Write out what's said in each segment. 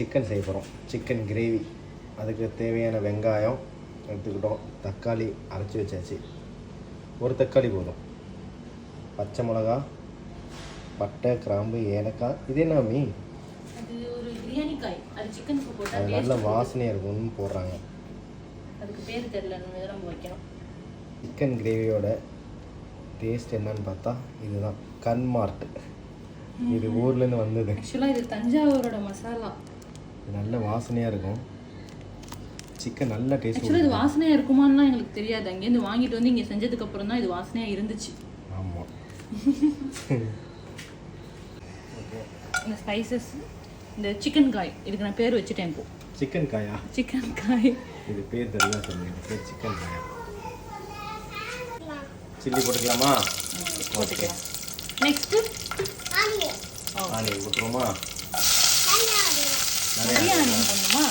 Chicken செய்ய போகிறோம். Chicken gravy. அதுக்கு தேவையான வெங்காயம் எடுத்துக்கிட்டோம். தக்காளி அரைச்சி வச்சாச்சு. ஒரு தக்காளி போதும். பச்சை மிளகா, பட்டை, கிராம்பு, ஏலக்காய். இது என்ன மீ? அது ஒரு பிரியாணி காய். அது சிக்கனுக்கு போட்டா அது நல்ல வாசனையாக இருக்கும்னு போடுறாங்க. அதுக்கு பேர் தெரியல, நம்ம வைக்கணும். சிக்கன் கிரேவியோட டேஸ்ட் என்னன்னு பார்த்தா இதுதான். கன்மார்ட். இது ஊர்லேருந்து வந்தது. ஆக்சுவலாக இது தஞ்சாவூரோட மசாலா. நல்ல வாசனையாக இருக்கும். சிக்கன் நல்ல டேஸ்ட். ஆக்சுவலாக இது வாசனையாக இருக்குமான்னு எங்களுக்கு தெரியாது. அங்கேருந்து வாங்கிட்டு வந்து இங்கே செஞ்சதுக்கப்புறம் தான் இது வாசனையாக இருந்துச்சு. ஆமாம். இந்த ஸ்பைசஸ், இந்த சிக்கன் காய், இதுக்கு நான் பேர் வச்சுட்டேன். இப்போ சிக்கன் காயா? சிக்கன் காய். இது பேர் தெரியல சொன்னீங்க. பேர் சிக்கன் காயா. சில்லி போட்டுக்கலாமா? ஓகே. நெக்ஸ்ட் ஆனியன் போட்டுருவோமா? நிறைய ஆனியன் போடணுமா?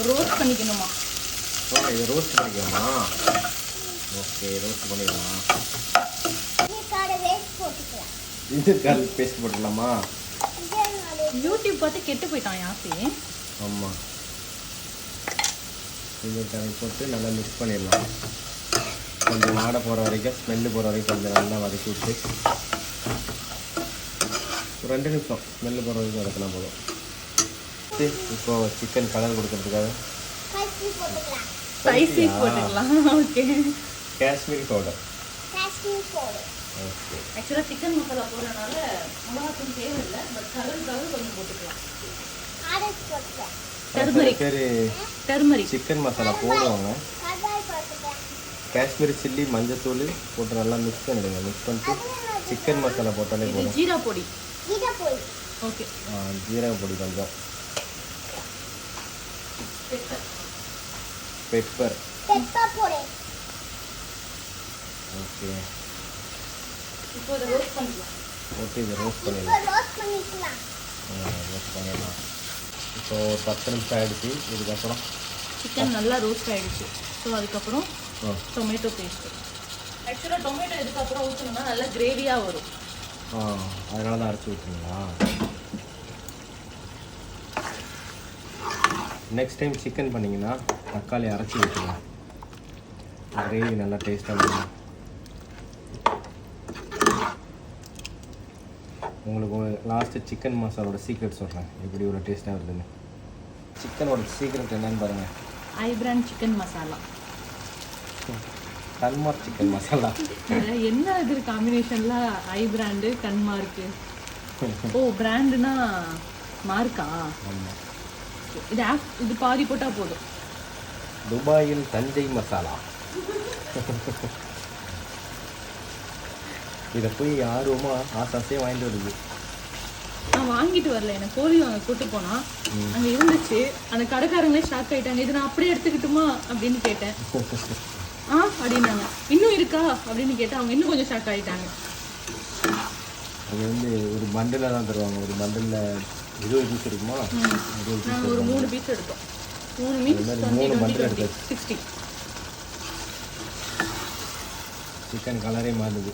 ரோஸ்ட் பண்ணிக்கணுமா? இதை ரோஸ்ட் பண்ணிக்கலாமா? ஓகே, ரோஸ்ட் பண்ணிடலாம். இஞ்சிக்கால் பேஸ்ட் போட்டுடலாமா? யூடியூப் பார்த்து கெட்டு போயிட்டான் யாசி. ஆமாம். இஞ்சிக்கால் போட்டு நல்லா மிக்ஸ் பண்ணிடலாம். கொஞ்சம் வாடை போகிற வரைக்கும், ஸ்மெல்லு போகிற வரைக்கும் கொஞ்சம் நல்லா வதக்கி விட்டு ஒரு 2 நிமிஷம் ஸ்மெல்லு போகிற வரைக்கும் வதக்கினா போதும். இப்போ சிக்கன் கலர் கொடுக்கறதுக்காக ஸ்பைசி போட்டுக்கலாம். ஓகே. காஷ்மீரி பவுடர். ஓகே. ஆக்சுவலாக சிக்கன் மசாலா போடுறதுனால மிளகாத்தூள் தேவையில்லை, பட் கலருக்காக கொஞ்சம் போட்டுக்கலாம். டர்மரிக் சிக்கன் மசாலா போடுவாங்க. காஷ்மீரி சில்லி, மஞ்சத்தூள் போட்டு நல்லா மிக்ஸ் பண்ணிடுங்க. மிக்ஸ் பண்ணிட்டு சிக்கன் மசாலா போட்டாலே போதும். ஜீரா பொடி. ஓகே. ஜீரக பொடி கொஞ்சம். பெப்பர். ஓகே. இப்போ இதை ரோஸ்ட் பண்ணிக்கலாம். ஓகே, இதை ரோஸ்ட் பண்ணிடலாம். ரோஸ்ட் பண்ணிடலாம். இப்போ 10 நிமிஷம் ஆகிடுச்சு. இதுக்கப்புறம் சிக்கன் நல்லா ரோஸ்ட் ஆகிடுச்சு. ஸோ அதுக்கப்புறம் டொமேட்டோ பேஸ்ட்டு. ஆக்சுவலாக டொமேட்டோ இதுக்கப்புறம் ஊற்றணும்னா நல்லா கிரேவியாக வரும். அதனால தான் அரைச்சி ஊற்றுங்களா? நெக்ஸ்ட் டைம் சிக்கன் பண்ணிங்கன்னா தக்காளி அரைச்சி ஊற்றுங்க. கிரேவி நல்லா டேஸ்ட்டாக இருக்கும். உங்களுக்கு லாஸ்ட்டு சிக்கன் மசாலோட சீக்ரெட் சொல்கிறேன், எப்படி ஒரு டேஸ்ட்டாக வருதுன்னு. சிக்கனோட சீக்ரெட் என்னன்னு பாருங்கள். Eye brand chicken masala. Kanmark chicken masala. என்ன இது காம்பினேஷன்ல? Eye brand, Kanmark. ஓ, பிராண்டுனா மார்க்கா? ஆமாம். இது பாதி போட்டால் போதும். துபாயில் தஞ்சை மசாலா. இதை போய் ஆர்வமாக ஆசாசையாக வாங்கிட்டு வருது. நான் வாங்கிட்டு வரல, எனக்கு கோழி வாங்க கூட்டு போனா அங்கே இருந்துச்சு. அந்த கடைக்காரங்களே ஷாக் ஆகிட்டாங்க. இது நான் அப்படியே எடுத்துக்கிட்டுமா அப்படின்னு கேட்டேன். அப்படின்னாங்க. இன்னும் இருக்கா அப்படின்னு கேட்டேன். அவங்க இன்னும் கொஞ்சம் ஷாக் ஆகிட்டாங்க. அது ஒரு பண்டில் தான் தருவாங்க. ஒரு பண்டிலில் 20 பீஸ் இருக்குமா? நாங்கள் ஒரு 3 பீஸ் எடுத்தோம். 3 பண்டில் எடுத்தோம். 60. சிக்கன் கலரே மாறுது.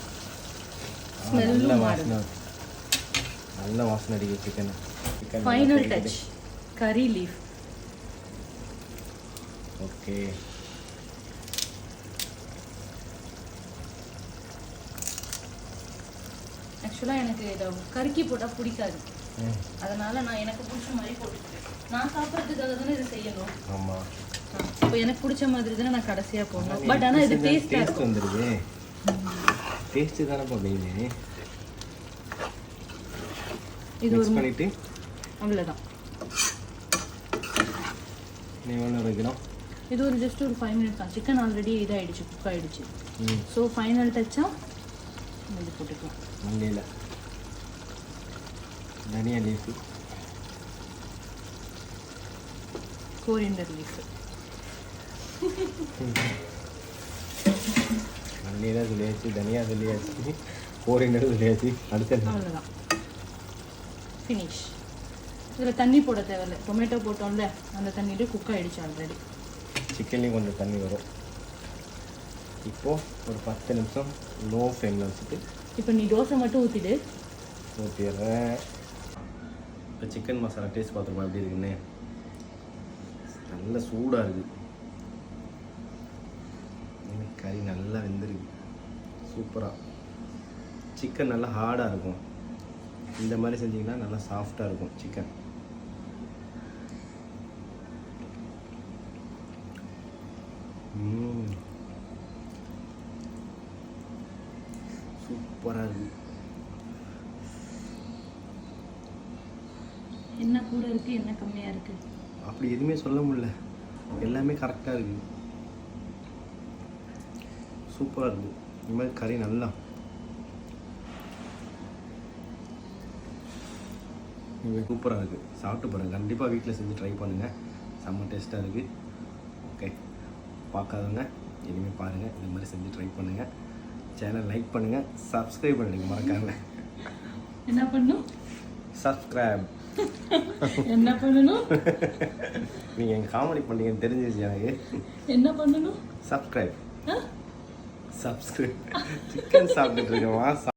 நல்ல வாசனை அடிக்குது சிக்கன். ஃபைனல் டச் கறி லீஃப். ஓகே. ஆக்சுவலாக எனக்கு இதை கருக்கி போட்டால் பிடிக்காது. அதனால நான் எனக்கு பிடிச்ச மாதிரி போட்டுக்கிறேன். நான் சாப்பிட்றதுக்காக தானே இதை செய்யணும். ஆமாம். இப்போ எனக்கு பிடிச்ச மாதிரி தானே நான் கடைசியாக போடணும். பட் ஆனால் இது டேஸ்ட் வந்துடுது. டேஸ்ட்டு தானேப்பா மெயின். இது ஒரு பண்ணிட்டு அவ்வளோதான். நீ எவ்வளோ வைக்கணும்? இது ஒரு ஜஸ்ட் ஒரு 5 மினிட்ஸ் தான். சிக்கன் ஆல்ரெடி இதாகிடுச்சு, குக் ஆகிடுச்சு. ஸோ ஃபைனல் டச்சாக இது போட்டுக்கலாம். மல்லியில் தனியா லீஃபு, கோரியண்டர் லீஃபு. மல்லியில் சொல்லியாச்சு, தனியா சொல்லியாச்சு, கோரியண்டர் சொல்லியாச்சு. அடுத்த அவ்வளோதான், ஃபினிஷ். இதில் தண்ணி போட தேவையில்லை. டொமேட்டோ போட்டோம்ல, அந்த தண்ணியிலே குக் ஆகிடுச்சு ஆல்ரெடி. சிக்கன்லேயும் கொஞ்சம் தண்ணி வரும். இப்போது ஒரு 10 நிமிஷம் லோ ஃப்ளேமில் வச்சுட்டு இப்போ நீ தோசை மட்டும் ஊற்றிடு. ஊற்றிடுறேன். இப்போ சிக்கன் மசாலா டேஸ்ட் பார்த்துருப்போம் எப்படி இருக்குன்னு. நல்ல சூடாக இருக்குது. கறி நல்லா வெந்திருக்கு. சூப்பராக. சிக்கன் நல்லா ஹார்டாக இருக்கும். இந்த மாதிரி செஞ்சிங்கன்னா நல்லா சாஃப்டாக இருக்கும் சிக்கன். சூப்பராக இருக்குது. என்ன கூட இருக்கு, என்ன கம்மியா இருக்கு, அப்படி எதுவுமே சொல்ல முடியல. எல்லாமே கரெக்டாக இருக்குது. சூப்பராக இருக்குது. இந்த மாதிரி கறி நல்லா சூப்பராக இருக்குது. சாப்பிட்டு பாருங்கள். கண்டிப்பாக வீட்டில் செஞ்சு ட்ரை பண்ணுங்கள். செம்ம டேஸ்ட்டாக இருக்குது. ஓகே, பார்க்காதவங்க இனிமேல் பாருங்கள். இந்த மாதிரி செஞ்சு ட்ரை பண்ணுங்கள். சேனல் லைக் பண்ணுங்கள், சப்ஸ்கிரைப் பண்ணிடுங்க மறக்காமல். என்ன பண்ணும்? சப்ஸ்கிரைப். என்ன பண்ணணும்? நீங்கள் எங்கள் காமெடி பண்ணீங்கன்னு தெரிஞ்சிருச்சு எனக்கு. என்ன பண்ணணும்? சப்ஸ்கிரைப். சப்ஸ்கிரைப். சிக்கன் சாப்பிட்டுட்டு இருக்கேன்.